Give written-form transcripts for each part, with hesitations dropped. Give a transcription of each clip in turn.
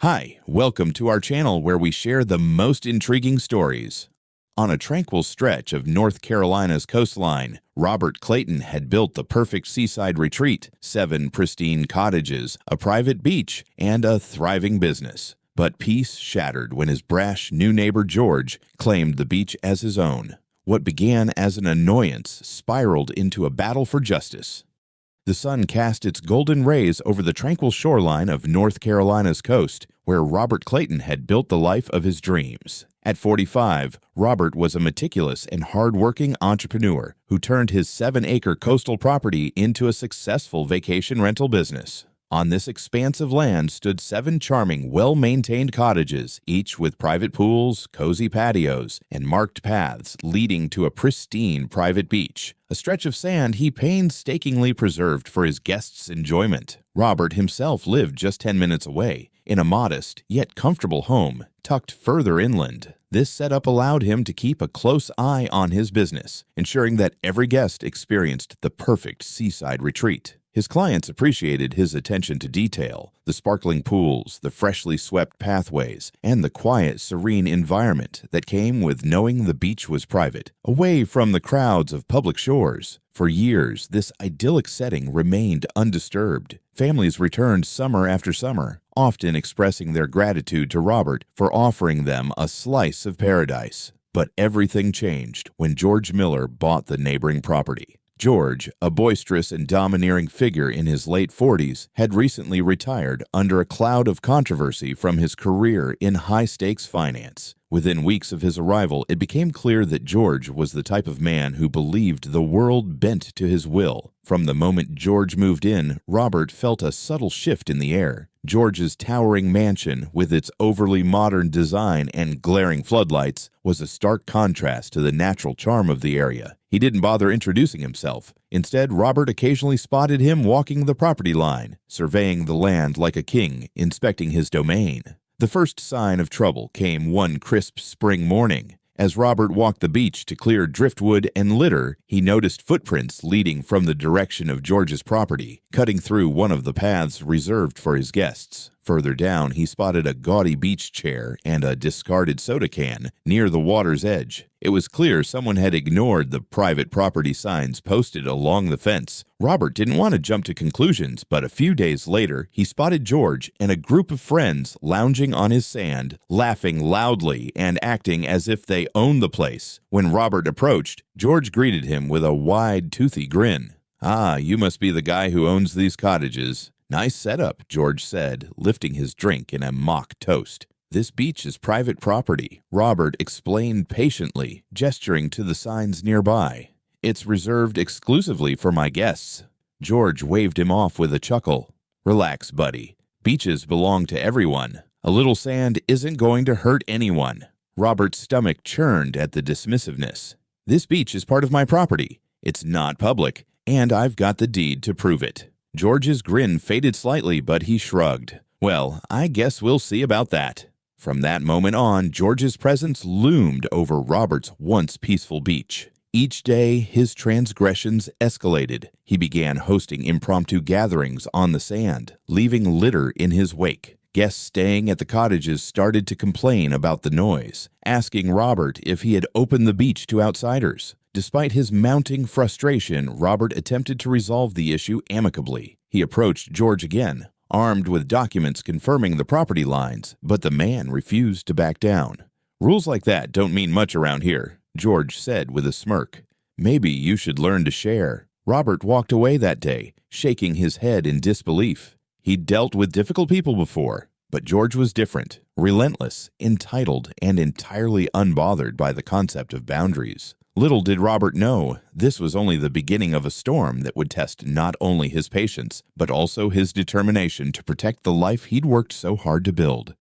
Hi, welcome to our channel where we share the most intriguing stories. On a tranquil stretch of North Carolina's coastline, Robert Clayton had built the perfect seaside retreat, 7 pristine cottages, a private beach, and a thriving business. But peace shattered when his brash new neighbor George claimed the beach as his own. What began as an annoyance spiraled into a battle for justice. The sun cast its golden rays over the tranquil shoreline of North Carolina's coast, where Robert Clayton had built the life of his dreams. At 45, Robert was a meticulous and hard-working entrepreneur who turned his 7-acre coastal property into a successful vacation rental business. On this expansive land stood 7 charming, well-maintained cottages, each with private pools, cozy patios, and marked paths leading to a pristine private beach, a stretch of sand he painstakingly preserved for his guests' enjoyment. Robert himself lived just 10 minutes away, in a modest yet comfortable home tucked further inland. This setup allowed him to keep a close eye on his business, ensuring that every guest experienced the perfect seaside retreat. His clients appreciated his attention to detail, the sparkling pools, the freshly swept pathways, and the quiet, serene environment that came with knowing the beach was private, away from the crowds of public shores. For years, this idyllic setting remained undisturbed. Families returned summer after summer, often expressing their gratitude to Robert for offering them a slice of paradise. But everything changed when George Miller bought the neighboring property. George, a boisterous and domineering figure in his late 40s, had recently retired under a cloud of controversy from his career in high-stakes finance. Within weeks of his arrival, it became clear that George was the type of man who believed the world bent to his will. From the moment George moved in, Robert felt a subtle shift in the air. George's towering mansion, with its overly modern design and glaring floodlights, was a stark contrast to the natural charm of the area. He didn't bother introducing himself. Instead, Robert occasionally spotted him walking the property line, surveying the land like a king, inspecting his domain. The first sign of trouble came one crisp spring morning. As Robert walked the beach to clear driftwood and litter, he noticed footprints leading from the direction of George's property, cutting through one of the paths reserved for his guests. Further down, he spotted a gaudy beach chair and a discarded soda can near the water's edge. It was clear someone had ignored the private property signs posted along the fence. Robert didn't want to jump to conclusions, but a few days later, he spotted George and a group of friends lounging on his sand, laughing loudly and acting as if they owned the place. When Robert approached, George greeted him with a wide, toothy grin. "Ah, you must be the guy who owns these cottages." "Nice setup," George said, lifting his drink in a mock toast. "This beach is private property," Robert explained patiently, gesturing to the signs nearby. "It's reserved exclusively for my guests." George waved him off with a chuckle. "Relax, buddy. Beaches belong to everyone. A little sand isn't going to hurt anyone." Robert's stomach churned at the dismissiveness. "This beach is part of my property. It's not public, and I've got the deed to prove it." George's grin faded slightly, but he shrugged. "Well, I guess we'll see about that." From that moment on, George's presence loomed over Robert's once peaceful beach. Each day, his transgressions escalated. He began hosting impromptu gatherings on the sand, leaving litter in his wake. Guests staying at the cottages started to complain about the noise, asking Robert if he had opened the beach to outsiders. Despite his mounting frustration, Robert attempted to resolve the issue amicably. He approached George again, armed with documents confirming the property lines, but the man refused to back down. "Rules like that don't mean much around here," George said with a smirk. "Maybe you should learn to share." Robert walked away that day, shaking his head in disbelief. He'd dealt with difficult people before, but George was different, relentless, entitled, and entirely unbothered by the concept of boundaries. Little did Robert know, this was only the beginning of a storm that would test not only his patience, but also his determination to protect the life he'd worked so hard to build.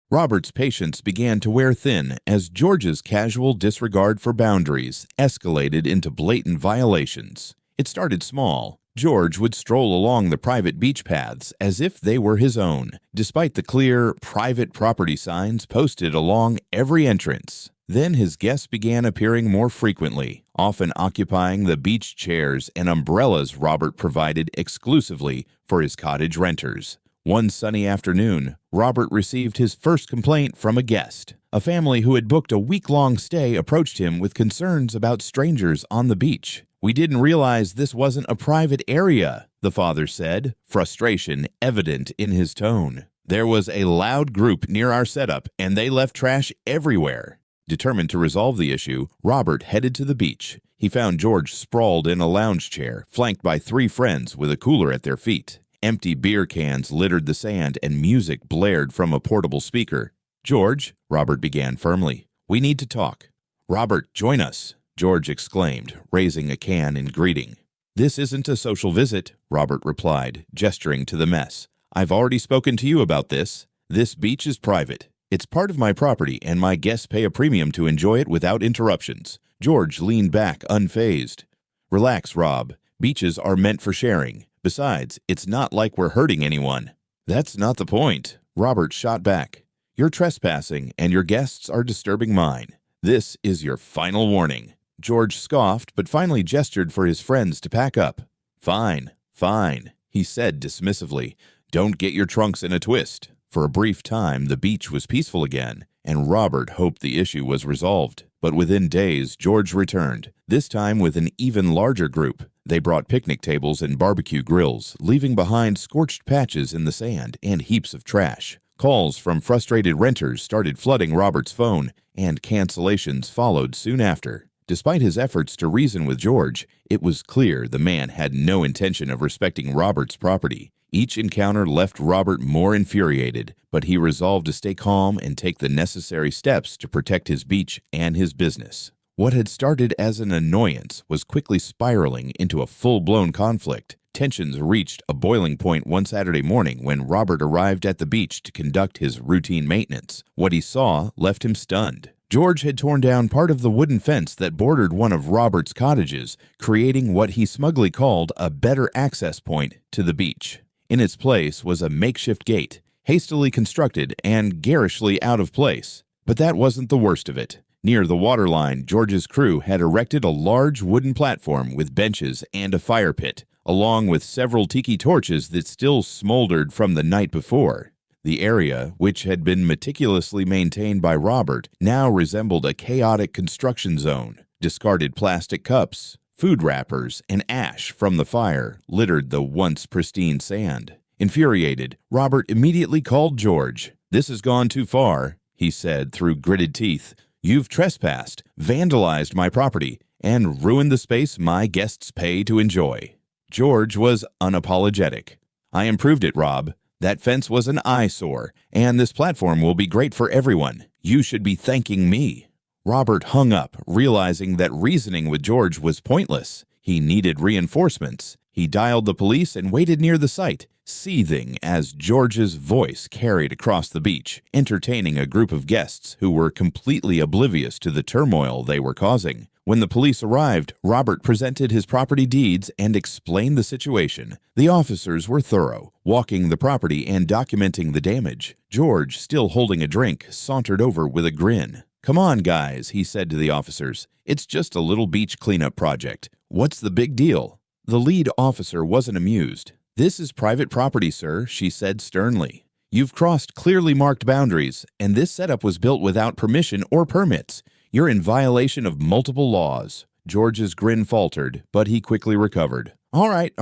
Robert's patience began to wear thin as George's casual disregard for boundaries escalated into blatant violations. It started small. George would stroll along the private beach paths as if they were his own, despite the clear, private property signs posted along every entrance. Then his guests began appearing more frequently, often occupying the beach chairs and umbrellas Robert provided exclusively for his cottage renters. One sunny afternoon, Robert received his first complaint from a guest. A family who had booked a week-long stay approached him with concerns about strangers on the beach. "We didn't realize this wasn't a private area," the father said, frustration evident in his tone. "There was a loud group near our setup, and they left trash everywhere." Determined to resolve the issue, Robert headed to the beach. He found George sprawled in a lounge chair, flanked by 3 friends with a cooler at their feet. Empty beer cans littered the sand, and music blared from a portable speaker. "George," Robert began firmly, "we need to talk." "Robert, join us," George exclaimed, raising a can in greeting. "This isn't a social visit," Robert replied, gesturing to the mess. "I've already spoken to you about this. This beach is private. It's part of my property, and my guests pay a premium to enjoy it without interruptions." George leaned back, unfazed. "Relax, Rob. Beaches are meant for sharing. Besides, it's not like we're hurting anyone." "That's not the point," Robert shot back. "You're trespassing, and your guests are disturbing mine. This is your final warning." George scoffed, but finally gestured for his friends to pack up. "Fine, fine," he said dismissively. "Don't get your trunks in a twist." For a brief time, the beach was peaceful again, and Robert hoped the issue was resolved. But within days, George returned, this time with an even larger group. They brought picnic tables and barbecue grills, leaving behind scorched patches in the sand and heaps of trash. Calls from frustrated renters started flooding Robert's phone, and cancellations followed soon after. Despite his efforts to reason with George, it was clear the man had no intention of respecting Robert's property. Each encounter left Robert more infuriated, but he resolved to stay calm and take the necessary steps to protect his beach and his business. What had started as an annoyance was quickly spiraling into a full-blown conflict. Tensions reached a boiling point one Saturday morning when Robert arrived at the beach to conduct his routine maintenance. What he saw left him stunned. George had torn down part of the wooden fence that bordered one of Robert's cottages, creating what he smugly called a better access point to the beach. In its place was a makeshift gate, hastily constructed and garishly out of place. But that wasn't the worst of it. Near the waterline, George's crew had erected a large wooden platform with benches and a fire pit, along with several tiki torches that still smoldered from the night before. The area, which had been meticulously maintained by Robert, now resembled a chaotic construction zone. Discarded plastic cups, food wrappers, and ash from the fire littered the once pristine sand. Infuriated, Robert immediately called George. "This has gone too far," he said through gritted teeth. "You've trespassed, vandalized my property, and ruined the space my guests pay to enjoy." George was unapologetic. "I improved it, Rob. That fence was an eyesore, and this platform will be great for everyone. You should be thanking me." Robert hung up, realizing that reasoning with George was pointless. He needed reinforcements. He dialed the police and waited near the site, seething as George's voice carried across the beach, entertaining a group of guests who were completely oblivious to the turmoil they were causing. When the police arrived, Robert presented his property deeds and explained the situation. The officers were thorough, walking the property and documenting the damage. George, still holding a drink, sauntered over with a grin. "Come on, guys," he said to the officers. "It's just a little beach cleanup project. What's the big deal?" The lead officer wasn't amused. "This is private property, sir," she said sternly. "You've crossed clearly marked boundaries, and this setup was built without permission or permits. You're in violation of multiple laws." George's grin faltered, but he quickly recovered. All right,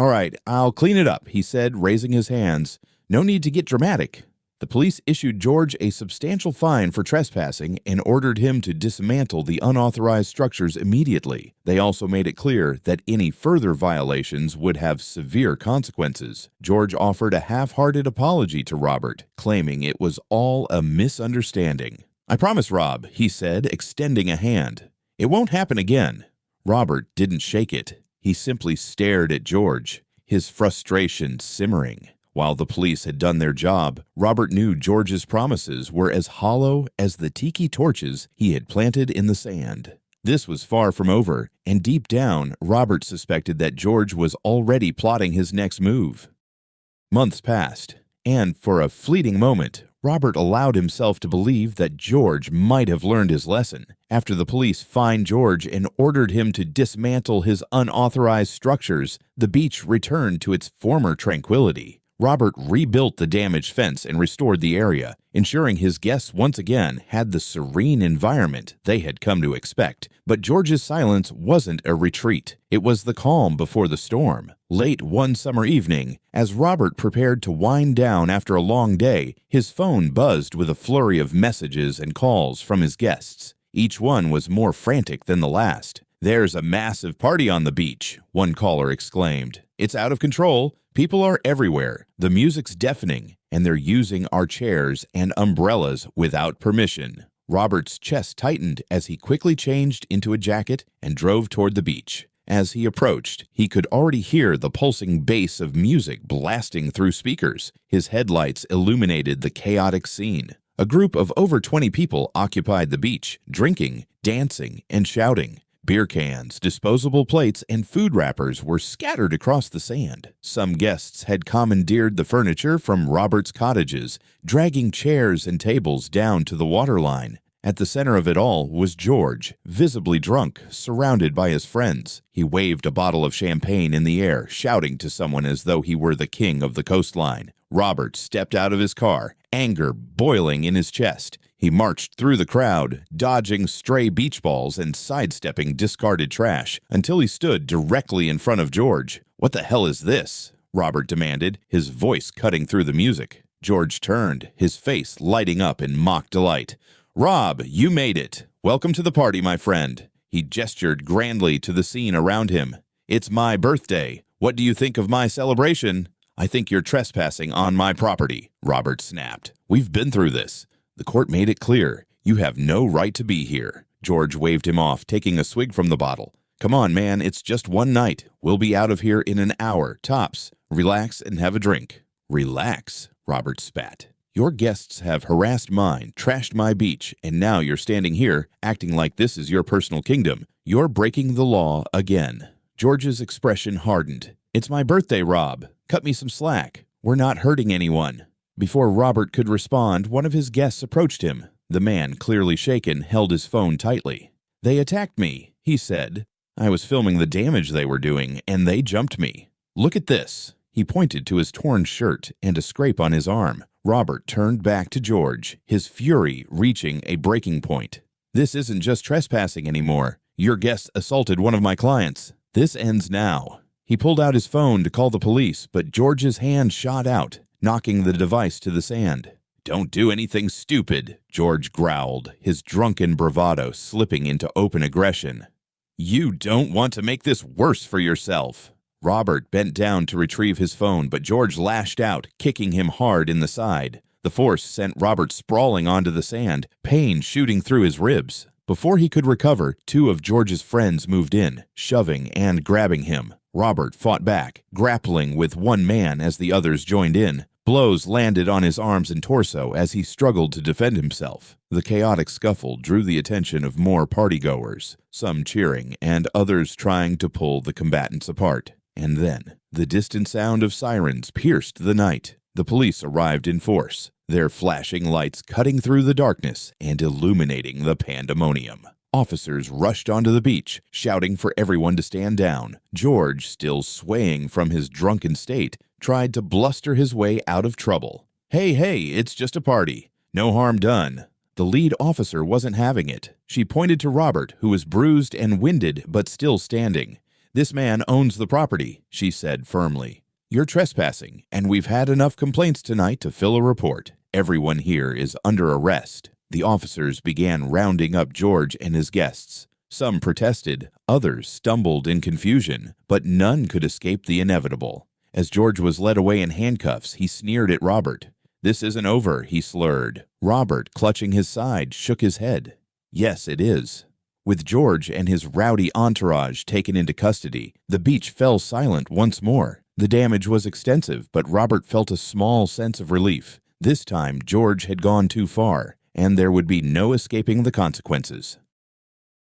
I'll clean it up," he said, raising his hands. "No need to get dramatic." The police issued George a substantial fine for trespassing and ordered him to dismantle the unauthorized structures immediately. They also made it clear that any further violations would have severe consequences. George offered a half-hearted apology to Robert, claiming it was all a misunderstanding. "I promise, Rob," he said, extending a hand. "It won't happen again." Robert didn't shake it. He simply stared at George, his frustration simmering. While the police had done their job, Robert knew George's promises were as hollow as the tiki torches he had planted in the sand. This was far from over, and deep down, Robert suspected that George was already plotting his next move. Months passed, and for a fleeting moment, Robert allowed himself to believe that George might have learned his lesson. After the police fined George and ordered him to dismantle his unauthorized structures, the beach returned to its former tranquility. Robert rebuilt the damaged fence and restored the area, ensuring his guests once again had the serene environment they had come to expect. But George's silence wasn't a retreat. It was the calm before the storm. Late one summer evening, as Robert prepared to wind down after a long day, his phone buzzed with a flurry of messages and calls from his guests. Each one was more frantic than the last. "There's a massive party on the beach," one caller exclaimed. "It's out of control. People are everywhere. The music's deafening, and they're using our chairs and umbrellas without permission." Robert's chest tightened as he quickly changed into a jacket and drove toward the beach. As he approached, he could already hear the pulsing bass of music blasting through speakers. His headlights illuminated the chaotic scene. A group of over 20 people occupied the beach, drinking, dancing, and shouting. Beer cans, disposable plates, and food wrappers were scattered across the sand. Some guests had commandeered the furniture from Robert's cottages, dragging chairs and tables down to the waterline. At the center of it all was George, visibly drunk, surrounded by his friends. He waved a bottle of champagne in the air, shouting to someone as though he were the king of the coastline. Robert stepped out of his car, anger boiling in his chest. He marched through the crowd, dodging stray beach balls and sidestepping discarded trash, until he stood directly in front of George. "What the hell is this?" Robert demanded, his voice cutting through the music. George turned, his face lighting up in mock delight. "Rob, you made it. Welcome to the party, my friend." He gestured grandly to the scene around him. "It's my birthday. What do you think of my celebration?" "I think you're trespassing on my property," Robert snapped. "We've been through this. The court made it clear. You have no right to be here." George waved him off, taking a swig from the bottle. "Come on, man, it's just one night. We'll be out of here in an hour, tops. Relax and have a drink." "Relax," Robert spat. "Your guests have harassed mine, trashed my beach, and now you're standing here, acting like this is your personal kingdom. You're breaking the law again." George's expression hardened. "It's my birthday, Rob. Cut me some slack. We're not hurting anyone." Before Robert could respond, one of his guests approached him. The man, clearly shaken, held his phone tightly. "They attacked me," he said. "I was filming the damage they were doing, and they jumped me. Look at this." He pointed to his torn shirt and a scrape on his arm. Robert turned back to George, his fury reaching a breaking point. "This isn't just trespassing anymore. Your guest assaulted one of my clients. This ends now." He pulled out his phone to call the police, but George's hand shot out, knocking the device to the sand. "Don't do anything stupid," George growled, his drunken bravado slipping into open aggression. "You don't want to make this worse for yourself." Robert bent down to retrieve his phone, but George lashed out, kicking him hard in the side. The force sent Robert sprawling onto the sand, pain shooting through his ribs. Before he could recover, two of George's friends moved in, shoving and grabbing him. Robert fought back, grappling with one man as the others joined in. Blows landed on his arms and torso as he struggled to defend himself. The chaotic scuffle drew the attention of more partygoers, some cheering and others trying to pull the combatants apart. And then, the distant sound of sirens pierced the night. The police arrived in force, their flashing lights cutting through the darkness and illuminating the pandemonium. Officers rushed onto the beach, shouting for everyone to stand down. George, still swaying from his drunken state, tried to bluster his way out of trouble. Hey, it's just a party. No harm done." The lead officer wasn't having it. She pointed to Robert, who was bruised and winded but still standing. "This man owns the property," she said firmly. "You're trespassing, and we've had enough complaints tonight to fill a report. Everyone here is under arrest." The officers began rounding up George and his guests. Some protested, others stumbled in confusion, but none could escape the inevitable. As George was led away in handcuffs, he sneered at Robert. "This isn't over," he slurred. Robert, clutching his side, shook his head. "Yes, it is." With George and his rowdy entourage taken into custody, the beach fell silent once more. The damage was extensive, but Robert felt a small sense of relief. This time, George had gone too far, and there would be no escaping the consequences.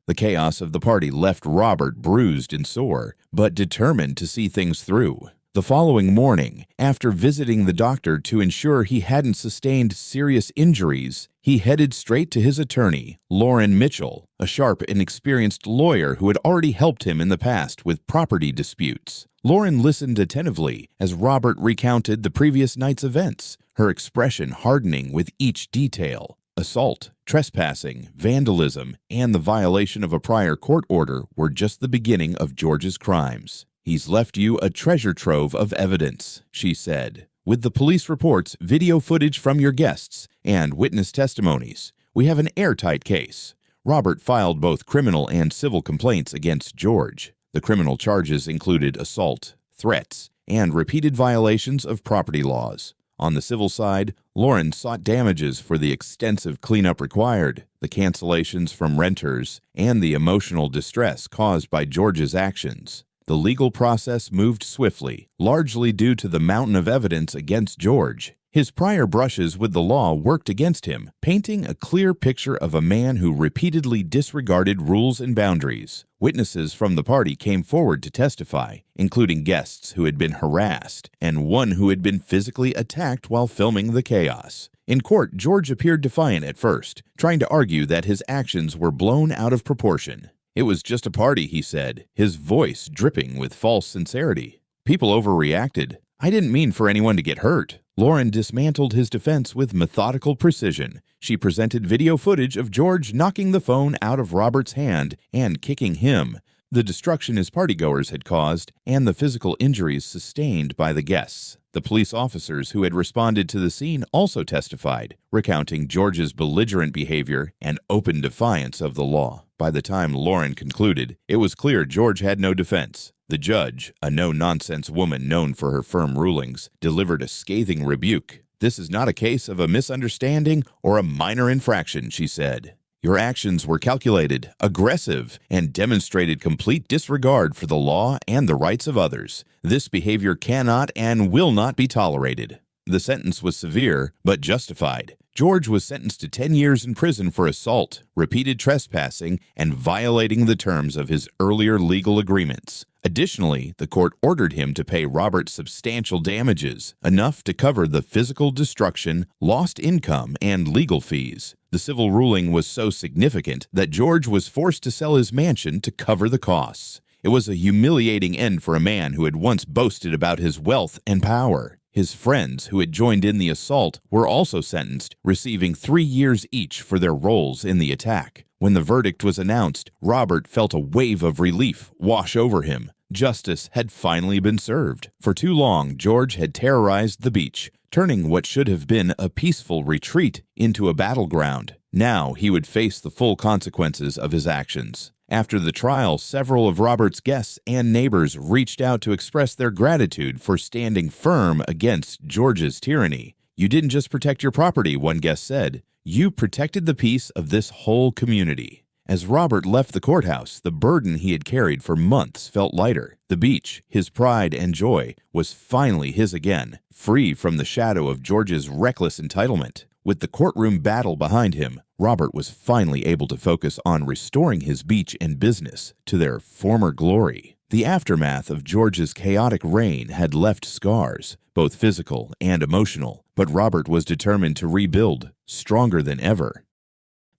The chaos of the party left Robert bruised and sore, but determined to see things through. The following morning, after visiting the doctor to ensure he hadn't sustained serious injuries, he headed straight to his attorney, Lauren Mitchell, a sharp and experienced lawyer who had already helped him in the past with property disputes. Lauren listened attentively as Robert recounted the previous night's events, her expression hardening with each detail. Assault, trespassing, vandalism, and the violation of a prior court order were just the beginning of George's crimes. "He's left you a treasure trove of evidence," she said. "With the police reports, video footage from your guests, and witness testimonies, we have an airtight case." Robert filed both criminal and civil complaints against George. The criminal charges included assault, threats, and repeated violations of property laws. On the civil side, Lauren sought damages for the extensive cleanup required, the cancellations from renters, and the emotional distress caused by George's actions. The legal process moved swiftly, largely due to the mountain of evidence against George. His prior brushes with the law worked against him, painting a clear picture of a man who repeatedly disregarded rules and boundaries. Witnesses from the party came forward to testify, including guests who had been harassed and one who had been physically attacked while filming the chaos. In court, George appeared defiant at first, trying to argue that his actions were blown out of proportion. "It was just a party," he said, his voice dripping with false sincerity. "People overreacted. I didn't mean for anyone to get hurt." Lauren dismantled his defense with methodical precision. She presented video footage of George knocking the phone out of Robert's hand and kicking him, the destruction his partygoers had caused, and the physical injuries sustained by the guests. The police officers who had responded to the scene also testified, recounting George's belligerent behavior and open defiance of the law. By the time Lauren concluded, it was clear George had no defense. The judge, a no-nonsense woman known for her firm rulings, delivered a scathing rebuke. "This is not a case of a misunderstanding or a minor infraction," she said. "Your actions were calculated, aggressive, and demonstrated complete disregard for the law and the rights of others. This behavior cannot and will not be tolerated." The sentence was severe, but justified. George was sentenced to 10 years in prison for assault, repeated trespassing, and violating the terms of his earlier legal agreements. Additionally, the court ordered him to pay Robert substantial damages, enough to cover the physical destruction, lost income, and legal fees. The civil ruling was so significant that George was forced to sell his mansion to cover the costs. It was a humiliating end for a man who had once boasted about his wealth and power. His friends who had joined in the assault were also sentenced, receiving 3 years each for their roles in the attack. When the verdict was announced, Robert felt a wave of relief wash over him. Justice had finally been served. For too long, George had terrorized the beach, turning what should have been a peaceful retreat into a battleground. Now he would face the full consequences of his actions. After the trial, several of Robert's guests and neighbors reached out to express their gratitude for standing firm against George's tyranny. "You didn't just protect your property," one guest said. "You protected the peace of this whole community." As Robert left the courthouse, the burden he had carried for months felt lighter. The beach, his pride and joy, was finally his again, free from the shadow of George's reckless entitlement. With the courtroom battle behind him, Robert was finally able to focus on restoring his beach and business to their former glory. The aftermath of George's chaotic reign had left scars, both physical and emotional, but Robert was determined to rebuild, stronger than ever.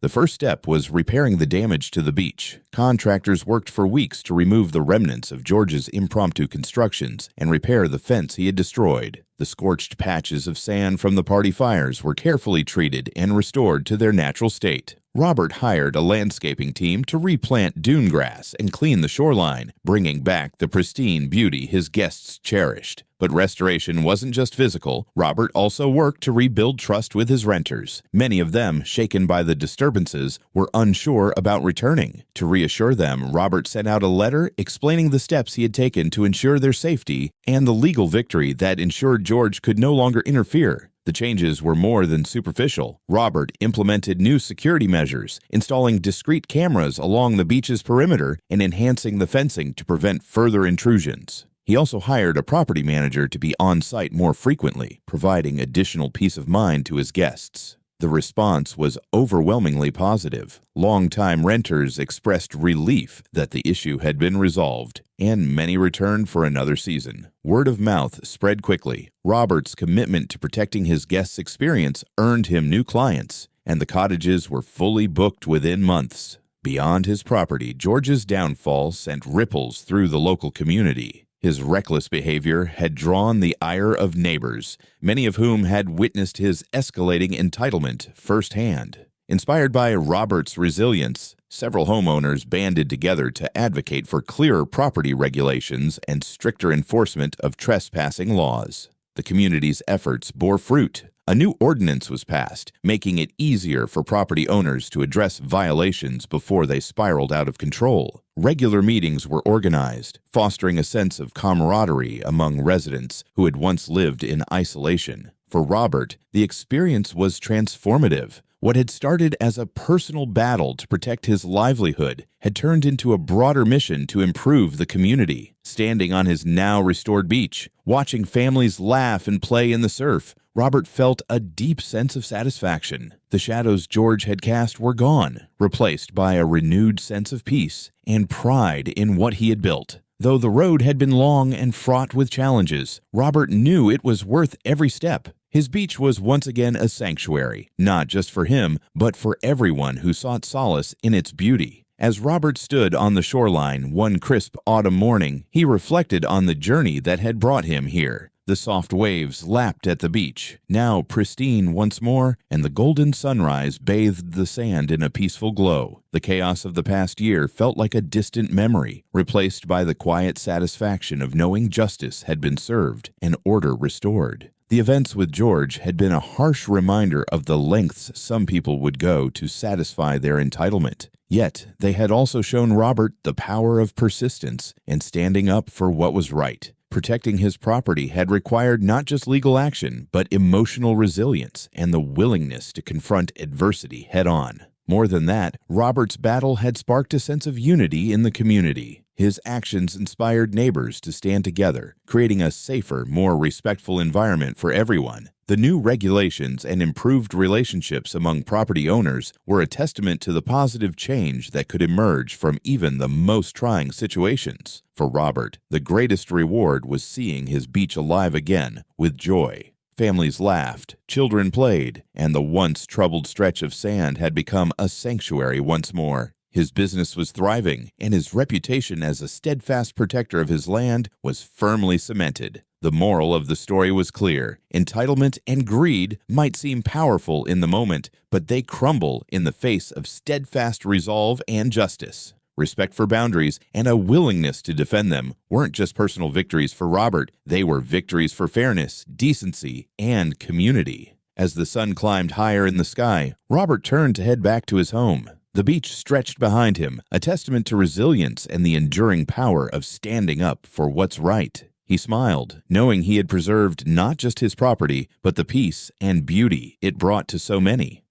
The first step was repairing the damage to the beach. Contractors worked for weeks to remove the remnants of George's impromptu constructions and repair the fence he had destroyed. The scorched patches of sand from the party fires were carefully treated and restored to their natural state. Robert hired a landscaping team to replant dune grass and clean the shoreline, bringing back the pristine beauty his guests cherished. But restoration wasn't just physical. Robert also worked to rebuild trust with his renters. Many of them, shaken by the disturbances, were unsure about returning. To reassure them, Robert sent out a letter explaining the steps he had taken to ensure their safety and the legal victory that ensured George could no longer interfere. The changes were more than superficial. Robert implemented new security measures, installing discreet cameras along the beach's perimeter and enhancing the fencing to prevent further intrusions. He also hired a property manager to be on site more frequently, providing additional peace of mind to his guests. The response was overwhelmingly positive. Longtime renters expressed relief that the issue had been resolved, and many returned for another season. Word of mouth spread quickly. Robert's commitment to protecting his guests' experience earned him new clients, and the cottages were fully booked within months. Beyond his property, George's downfall sent ripples through the local community. His reckless behavior had drawn the ire of neighbors, many of whom had witnessed his escalating entitlement firsthand. Inspired by Robert's resilience, several homeowners banded together to advocate for clearer property regulations and stricter enforcement of trespassing laws. The community's efforts bore fruit. A new ordinance was passed, making it easier for property owners to address violations before they spiraled out of control. Regular meetings were organized, fostering a sense of camaraderie among residents who had once lived in isolation. For Robert, the experience was transformative. What had started as a personal battle to protect his livelihood had turned into a broader mission to improve the community. Standing on his now restored beach, watching families laugh and play in the surf, Robert felt a deep sense of satisfaction. The shadows George had cast were gone, replaced by a renewed sense of peace and pride in what he had built. Though the road had been long and fraught with challenges, Robert knew it was worth every step. His beach was once again a sanctuary, not just for him, but for everyone who sought solace in its beauty. As Robert stood on the shoreline one crisp autumn morning, he reflected on the journey that had brought him here. The soft waves lapped at the beach, now pristine once more, and the golden sunrise bathed the sand in a peaceful glow. The chaos of the past year felt like a distant memory, replaced by the quiet satisfaction of knowing justice had been served and order restored. The events with George had been a harsh reminder of the lengths some people would go to satisfy their entitlement. Yet, they had also shown Robert the power of persistence and standing up for what was right. Protecting his property had required not just legal action, but emotional resilience and the willingness to confront adversity head-on. More than that, Robert's battle had sparked a sense of unity in the community. His actions inspired neighbors to stand together, creating a safer, more respectful environment for everyone. The new regulations and improved relationships among property owners were a testament to the positive change that could emerge from even the most trying situations. For Robert, the greatest reward was seeing his beach alive again with joy. Families laughed, children played, and the once troubled stretch of sand had become a sanctuary once more. His business was thriving, and his reputation as a steadfast protector of his land was firmly cemented. The moral of the story was clear. Entitlement and greed might seem powerful in the moment, but they crumble in the face of steadfast resolve and justice. Respect for boundaries and a willingness to defend them weren't just personal victories for Robert, they were victories for fairness, decency, and community. As the sun climbed higher in the sky, Robert turned to head back to his home. The beach stretched behind him, a testament to resilience and the enduring power of standing up for what's right. He smiled, knowing he had preserved not just his property, but the peace and beauty it brought to so many.